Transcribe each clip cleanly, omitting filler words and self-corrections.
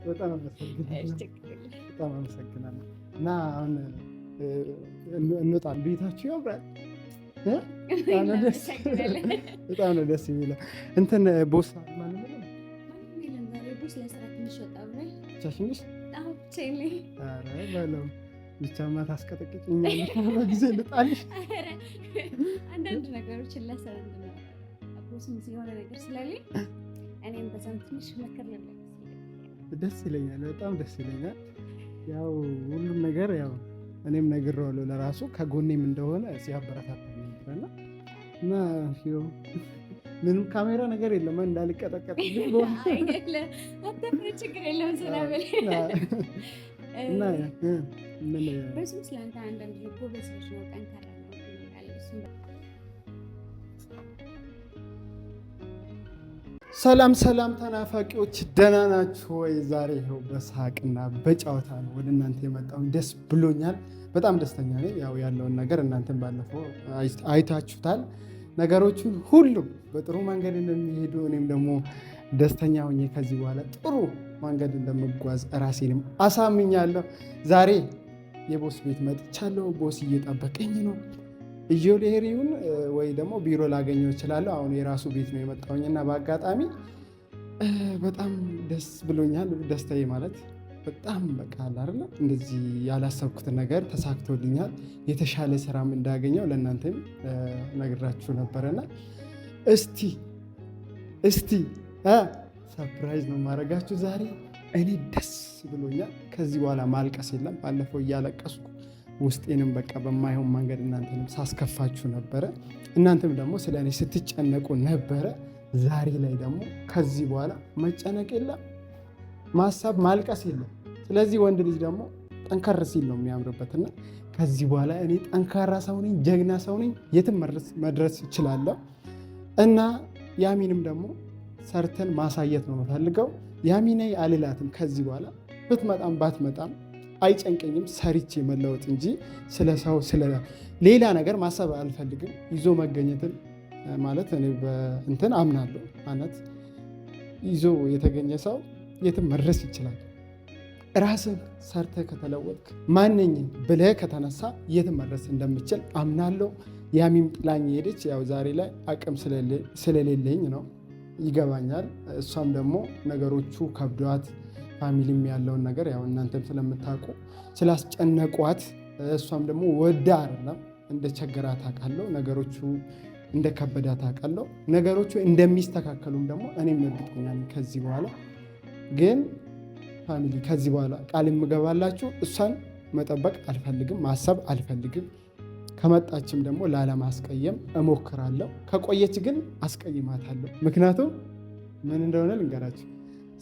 በጣም አመሰግናለሁ። እና አሁን እንወጣለን። ቤታችሁ ያምራል። በጣም ነው ደስ የሚለው። እንትን ቦስ ብቻማ ታስቀጠቅጭኛለሽ። ጊዜ ልጣልሽ አንዳንድ ነገሮችን ለሰው የሆነ ነገር ስለሌለ እኔም በዛም ትንሽ መከር ደስ ይለኛል። በጣም ደስ ይለኛል። ያው ሁሉም ነገር ያው እኔም ነግሬዋለሁ ለራሱ ከጎኔም እንደሆነ ሲያበረታታኝ ነበርና እና ምንም ካሜራ ነገር የለም እንዳልቀጠቀጥ ችግር የለም ስላበል እና በስም ስለአንተ አንዳንድ ጎበዝ ልጅ ነው፣ ጠንካራ ነው። ሰላም ሰላም ተናፋቂዎች ደህና ናችሁ ወይ? ዛሬ ይኸው በሳቅና በጨዋታ ነው ወደ እናንተ የመጣው። ደስ ብሎኛል። በጣም ደስተኛ ነኝ። ያው ያለውን ነገር እናንተን ባለፈው አይታችሁታል። ነገሮቹን ሁሉም በጥሩ መንገድ እንደሚሄዱ እኔም ደግሞ ደስተኛ ሆኜ ከዚህ በኋላ ጥሩ መንገድ እንደምጓዝ ራሴንም አሳምኛለሁ። ዛሬ የቦስ ቤት መጥቻለሁ። ቦስ እየጠበቀኝ ነው። እየው ልሄሪውን ወይ ደግሞ ቢሮ ላገኘው እችላለሁ። አሁን የራሱ ቤት ነው የመጣሁኝና በአጋጣሚ በጣም ደስ ብሎኛል። ደስታዬ ማለት በጣም በቃ አይደለ እንደዚህ ያላሰብኩትን ነገር ተሳክቶልኛል። የተሻለ ስራም እንዳገኘው ለእናንተም ነግራችሁ ነበረና እስቲ ሰርፕራይዝ ነው ማድረጋችሁ ዛሬ። እኔ ደስ ብሎኛል። ከዚህ በኋላ ማልቀስ የለም። ባለፈው እያለቀስኩ ውስጤንም በቃ በማይሆን መንገድ እናንተንም ሳስከፋችሁ ነበረ። እናንተም ደግሞ ስለ እኔ ስትጨነቁ ነበረ። ዛሬ ላይ ደግሞ ከዚህ በኋላ መጨነቅ የለም፣ ማሰብ ማልቀስ የለም። ስለዚህ ወንድ ልጅ ደግሞ ጠንከር ሲል ነው የሚያምርበትና ከዚህ በኋላ እኔ ጠንካራ ሰው ነኝ፣ ጀግና ሰው ነኝ፣ የትም መድረስ እችላለሁ እና ያሚንም ደግሞ ሰርተን ማሳየት ነው የምፈልገው። ያሚኔ አልላትም ከዚህ በኋላ ብትመጣም ባትመጣም አይጨንቀኝም። ሰርቼ መለወጥ እንጂ ስለ ሰው ስለ ሌላ ነገር ማሰብ አልፈልግም። ይዞ መገኘትን ማለት እኔ በእንትን አምናለሁ። ማለት ይዞ የተገኘ ሰው የትም መድረስ ይችላል። ራስን ሰርተህ ከተለወጥክ ማንኝ ብለህ ከተነሳ የትም መድረስ እንደምችል አምናለሁ። ያሚም ጥላኝ ሄደች። ያው ዛሬ ላይ አቅም ስለሌለኝ ነው፣ ይገባኛል። እሷም ደግሞ ነገሮቹ ከብዷት ፋሚሊም ያለውን ነገር ያው እናንተም ስለምታውቁ ስላስጨነቋት፣ እሷም ደግሞ ወዳ አይደለም እንደ ቸገራት አውቃለሁ። ነገሮቹ እንደ ከበዳት አውቃለሁ። ነገሮቹ እንደሚስተካከሉም ደግሞ እኔም እርግጠኛ ነኝ። ከዚህ በኋላ ግን ፋሚሊ ከዚህ በኋላ ቃል የምገባላችሁ እሷን መጠበቅ አልፈልግም፣ ማሰብ አልፈልግም። ከመጣችም ደግሞ ላለማስቀየም እሞክራለሁ። ከቆየች ግን አስቀይማታለሁ። ምክንያቱም ምን እንደሆነ ልንገራችሁ፣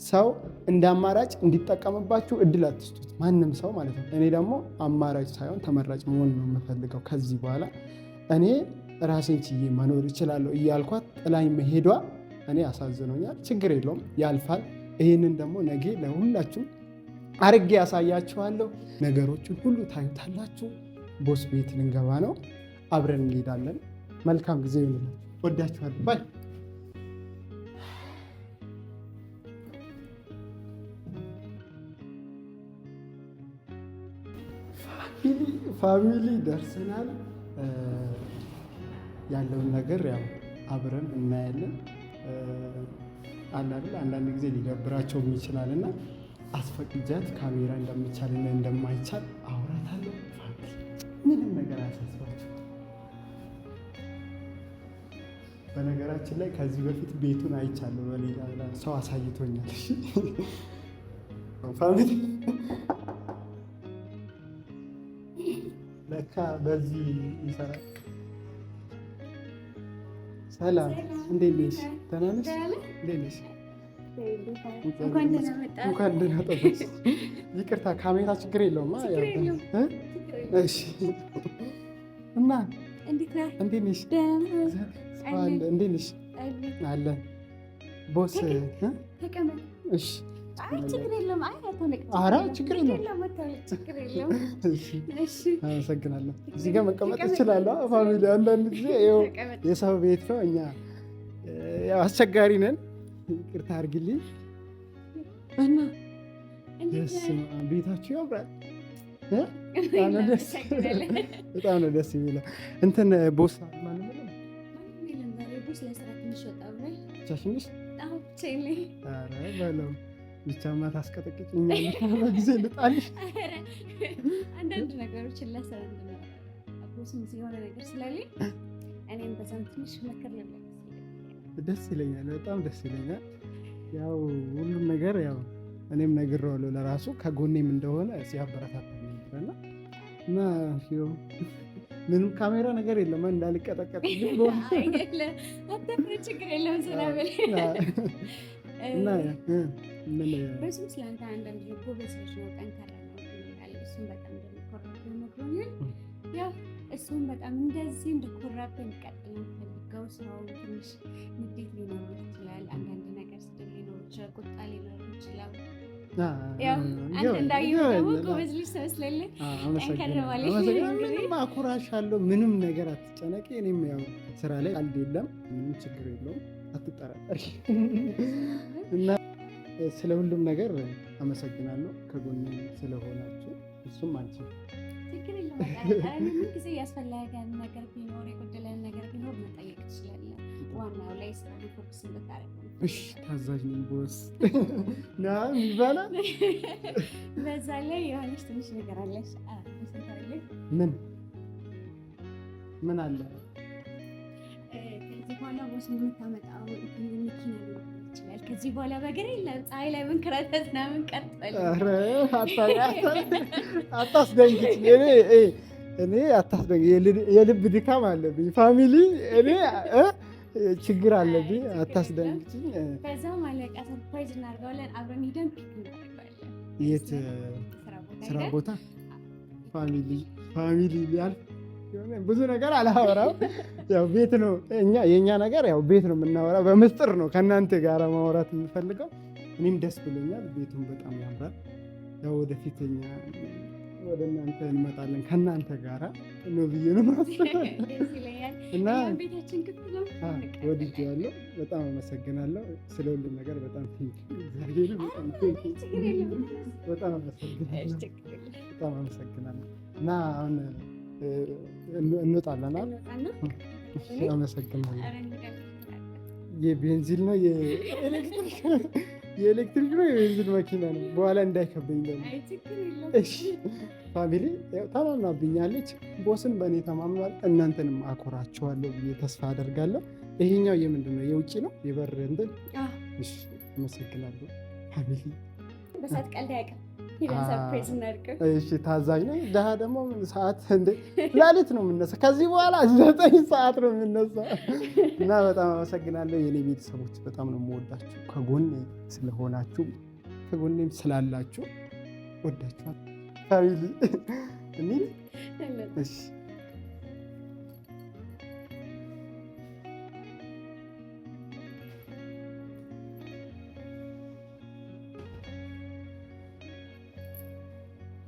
ሰው እንደ አማራጭ እንዲጠቀምባችሁ እድል አትስጡት፣ ማንም ሰው ማለት ነው። እኔ ደግሞ አማራጭ ሳይሆን ተመራጭ መሆን ነው የምፈልገው። ከዚህ በኋላ እኔ ራሴን ችዬ መኖር እችላለሁ እያልኳት ጥላኝ መሄዷ እኔ አሳዝኖኛል። ችግር የለውም ያልፋል። ይህንን ደግሞ ነገ ለሁላችሁ አርጌ ያሳያችኋለሁ። ነገሮችን ሁሉ ታዩታላችሁ። ቦስ ቤት ልንገባ ነው፣ አብረን እንሄዳለን። መልካም ጊዜ ይሁንላችሁ። ወዳችኋለሁ። ባይ ፋሚሊ ደርሰናል። ያለውን ነገር ያው አብረን እናያለን። አንዳንድ ጊዜ ሊደብራቸውም ይችላል እና አስፈቅጃት ካሜራ እንደሚቻልና እንደማይቻል አውራታለሁ። ምንም ነገር አያሳስባችሁ። በነገራችን ላይ ከዚህ በፊት ቤቱን አይቻለሁ፣ በሌላ ሰው አሳይቶኛል። ፋሚሊ ለካ በዚህ ይሰራል። ሰላም፣ እንዴት ነሽ? ደህና ነሽ? እንዴት ነሽ? እንኳን ደህና ጠበቅሽ። ይቅርታ ካሜራ ችግር የለውም። እሺ። እና እንዴት ነሽ? እንዴት ነሽ? አለን ቦስ። እሺ ኧረ ችግር የለውም። አመሰግናለሁ። እዚህ ጋር መቀመጥ እችላለሁ። ፋሚሊ አንዳንድ ጊዜ የሰው ቤት ነው፣ እኛ አስቸጋሪ ነን። ይቅርታ አድርግልኝ እና ቤታችሁ ያምራል። በጣም ነው ደስ የሚለው። እንትን ቦስ በለው ብቻማ ታስቀጠቅጭኛለሽ። ጊዜ ልጣልሽ አንዳንድ ነገሮችን ለስራ የሆነ ነገር ስላለኝ እኔም በዛም ትንሽ መከር ደስ ይለኛል። በጣም ደስ ይለኛል። ያው ሁሉም ነገር ያው እኔም ነግሬዋለሁ ለራሱ ከጎኔም እንደሆነ ሲያበረታታ ነበርና እና ምንም ካሜራ ነገር የለም እንዳልቀጠቀጥ ችግር የለም ስላበል እና በስም ስለአንተ አንዳንድ ጎበዝ ልጅ ነው፣ ጠንካራ ነው ያለ እሱም በጣም እንደሚኮራብህ ነግሮኛል። ያው እሱም በጣም እንደዚህ እንድኮራብህ እንቀጥል ፈልገው ስራውን ትንሽ ንዴት ሊኖረው ይችላል፣ አንዳንድ ነገር ስድብ ሊኖረው ይችላል፣ ቁጣ ሊኖረው ይችላል። ያው አንተ እንዳየው ደግሞ ጎበዝ ልጅ ትመስላለህ። ጠንካራ ማለት ምንም አኮራሻለሁ፣ ምንም ነገር አትጨነቂ። እኔም ያው ስራ ላይ ቀልድ የለም፣ ምንም ችግር የለውም፣ አትጠራጠሪ እና ስለ ሁሉም ነገር አመሰግናለሁ ከጎኔ ስለሆናችሁ። እሱም አንቺ ችግር የለውም። ምን ጊዜ ያስፈለገን ነገር ቢኖር የጎደለን ነገር ቢኖር መጠየቅ ትችላለህ። ዋናው ላይ ስራ ፎከስ እንድታደርግ ነው። እሺ ታዛዥ ነኝ ቦስ ና ይባላል። በዛ ላይ የሆነች ትንሽ ነገር አለሽ። ምን አለ? ከዚህ በኋላ ቦስ የምታመጣው መኪና ሊሆን ይችላል። ከዚህ በኋላ በእግር የለም ፀሐይ ላይ መንከራተት ምናምን ቀጥል። አታስደንግጭ። እኔ አታስደንግጭ። የልብ ድካም አለብኝ ፋሚሊ። እኔ ችግር አለብኝ። አታስደንግጭኝ። በዛ ማለቃ ሰርፕራይዝ እናደርገዋለን። አብረን ሄደን ፒክ እናደርገዋለን። የት? ስራ ቦታ ፋሚሊ ሊያልፍ ብዙ ነገር አላወራም። ያው ቤት ነው የኛ ነገር፣ ያው ቤት ነው የምናወራው። በምስጥር ነው ከእናንተ ጋር ማውራት የምፈልገው። እኔም ደስ ብሎኛል። ቤቱን በጣም ያምራል። ያው ወደፊት እኛ ወደ እናንተ እንመጣለን ከእናንተ ጋራ ነው ብዬ ነው ማስበው እና ወድጄዋለሁ። በጣም አመሰግናለሁ ስለ ሁሉም ነገር። በጣም በጣም አመሰግናለሁ እና አሁን እንወጣለን። አመሰግናለሁ። የቤንዚን ነው የኤሌክትሪክ ነው የቤንዚን መኪና ነው። በኋላ እንዳይከብኝ ደግሞ። እሺ ፋሚሊ ተማምናብኛለች። ቦስን በእኔ ተማምኗል። እናንተንም አኮራችኋለሁ ብዬ ተስፋ አደርጋለሁ። ይሄኛው የምንድን ነው? የውጭ ነው የበር እንትን። እሺ አመሰግናለሁ ፋሚሊ። በሳት ቀልድ አያውቅም። እሺ ታዛዥ ነው። ደሃ ደግሞ ሰዓት ሌሊት ነው የምነሳ። ከዚህ በኋላ 9 ሰዓት ነው የምነሳ እና በጣም አመሰግናለሁ የኔ ቤተሰቦች። በጣም ነው የምወዳችሁ ከጎን ስለሆናችሁ ከጎኔም ስላላችሁ ወዳችኋል ፋሚሊ። እሺ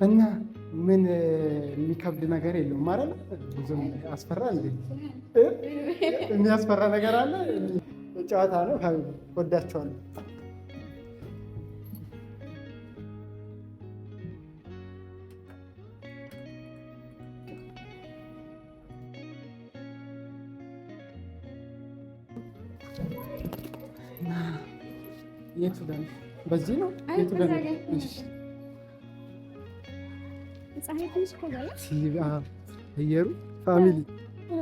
እና ምን የሚከብድ ነገር የለውም ማለት ብዙም አስፈራ እንዴ? የሚያስፈራ ነገር አለ? ጨዋታ ነው። ወዳችኋለሁ። የቱ ጋር ነው? በዚህ ነው? የቱ ጋር ነው? እሺ አየሩ ፋሚሊ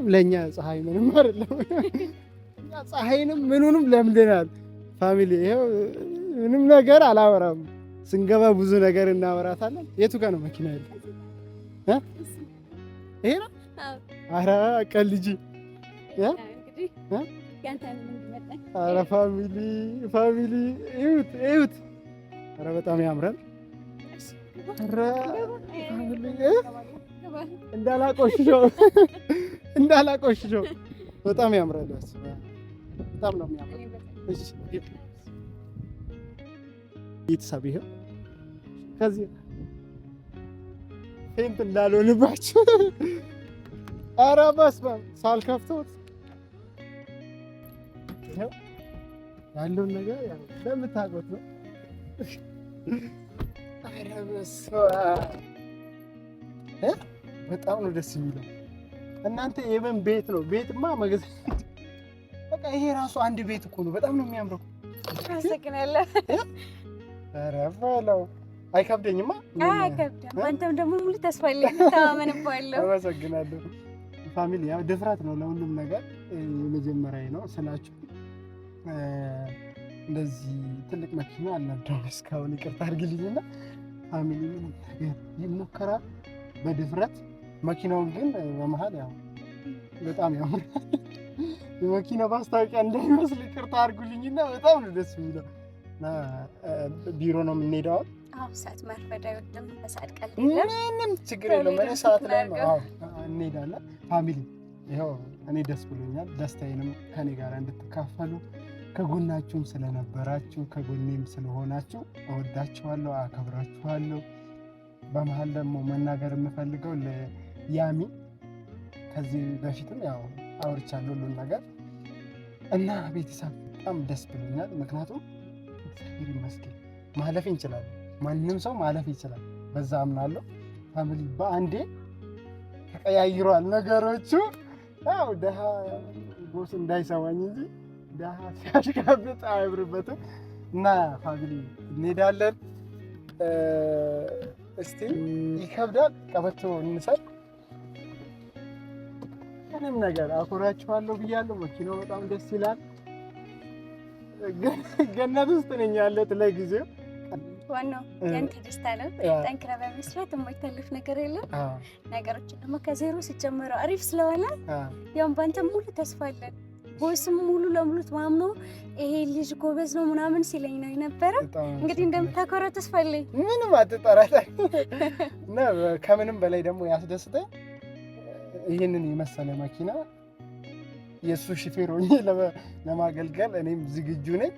ለእኛ ፀሐይ ምንም አይደለም። ፀሐይንም ምኑንም ለምደናል ፋሚሊ። ይኸው ምንም ነገር አላወራም። ስንገባ ብዙ ነገር እናወራታለን። የቱ ጋር ነው መኪና ያለ? ይሄ ነው። ኧረ ቀልጂ። ኧረ ፋሚሊ እዩት። ኧረ በጣም ያምራል። እንዳላቆሽሸው በጣም ያምራል። በጣም ነው የሚያምረው። ቤተሰብ ይሄው ከዚህ ፌንት እንዳልሆንባችሁ። ኧረ በስመ አብ ሳልከፍተውት ያለውን ነገር እንደምታውቁት ነው። ኧረ በስመ አብ በጣም ነው ደስ የሚለው። እናንተ የምን ቤት ነው? ቤትማ መግዛት በቃ ይሄ ራሱ አንድ ቤት እኮ ነው። በጣም ነው የሚያምረው። አመሰግናለሁ። ኧረ በለው አይከብደኝማ። አይከብድም። አንተም ደግሞ ሙሉ ተስፋ አለኝ፣ ተማመንባለሁ። አመሰግናለሁ። ፋሚሊ ያው ድፍረት ነው ለሁሉም ነገር። የመጀመሪያ ነው ስላችሁ እንደዚህ ትልቅ መኪና አልነዳሁም እስካሁን። ይቅርታ አድርግልኝና ፋሚሊ ምንም ነገር ይሞከራል በድፍረት። መኪናውን ግን በመሀል ያው በጣም ያምራል። የመኪና ማስታወቂያ እንዳይመስል ይቅርታ አድርጉልኝና በጣም ነው ደስ የሚለው። እና ቢሮ ነው የምንሄደው። አዎ ሰዓት ማርፈድ አይወድም። በሰዓት ቀልድ የለም። ምንም ችግር የለውም። እኔ ሰዓት ላይ ነው እንሄዳለን። ፋሚሊ ይኸው እኔ ደስ ብሎኛል። ደስታዬንም ከኔ ጋር እንድትካፈሉ ከጎናችሁም ስለነበራችሁ ከጎኔም ስለሆናችሁ እወዳችኋለሁ፣ አከብራችኋለሁ። በመሀል ደግሞ መናገር የምፈልገው ለያሚ ከዚህ በፊትም ያው አውርቻለሁ ሁሉን ነገር እና ቤተሰብ በጣም ደስ ብሎኛል። ምክንያቱም እግዚአብሔር ይመስገን ማለፍ እንችላለን። ማንም ሰው ማለፍ ይችላል፣ በዛ አምናለሁ። ፋሚሊ በአንዴ ተቀያይሯል ነገሮቹ። ያው ደሃ ቦስ እንዳይሰማኝ እንጂ ደሃ ሲያሽቃብጥ አያምርበትም። እና ፋሚሊ እንሄዳለን። እስቲ ይከብዳል። ቀበቶ እንሰጥ። ምንም ነገር አኮራችኋለሁ ብያለሁ። መኪናው በጣም ደስ ይላል። ገነት ውስጥ ነኝ ያለሁት ለጊዜው። ዋናው ያንተ ደስታ ነው። ጠንክረህ በመስራት የማይታለፍ ነገር የለም። ነገሮችን ደግሞ ከዜሮ ሲጀምሩ አሪፍ ስለሆነ ያውም በአንተ ሙሉ ተስፋ አለን። ቦስም ሙሉ ለሙሉ ተማምኖ ይሄ ልጅ ጎበዝ ነው ምናምን ሲለኝ ነው የነበረ። እንግዲህ እንደምታኮራ ተስፋ አለኝ። ምንም አትጠራጠሪ። እና ከምንም በላይ ደግሞ ያስደስተኝ ይህንን የመሰለ መኪና የእሱ ሹፌር ሆኜ ለማገልገል እኔም ዝግጁ ነኝ።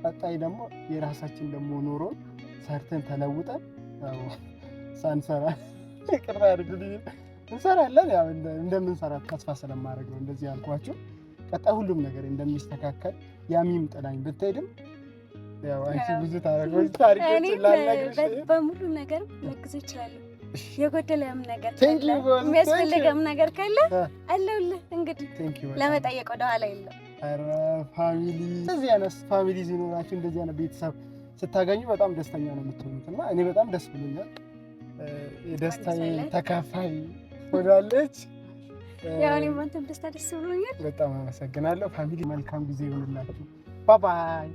ቀጣይ ደግሞ የራሳችን ደግሞ ኖሮ ሰርተን ተለውጠን ሳንሰራ ቅርታ አድርጉልኝ እንሰራለን። ያው እንደምንሰራ ተስፋ ስለማድረግ ነው እንደዚህ ያልኳችሁ። ቀጣይ ሁሉም ነገር እንደሚስተካከል ያሚም ጥላኝ ብትሄድም ያው አንቺ ብዙ ታሪኮች ላልነግርሽ በሙሉ ነገር መግዘው ይችላል። የጎደለም ነገር ካለ የሚያስፈልገም ነገር ካለ አለሁልህ። እንግዲህ ለመጠየቅ ወደ ኋላ የለም። ኧረ ፋሚሊ እንደዚህ አይነት ፋሚሊ ሲኖራችሁ እንደዚህ አይነት ቤተሰብ ስታገኙ በጣም ደስተኛ ነው የምትሆኑት እና እኔ በጣም ደስ ብሎኛል። የደስታዬ ተካፋይ ሆናለች። ያው እኔም አንተም ደስታ ደስ ብሎኛል። በጣም አመሰግናለሁ ፋሚሊ። መልካም ጊዜ ይሁንላችሁ። ባባይ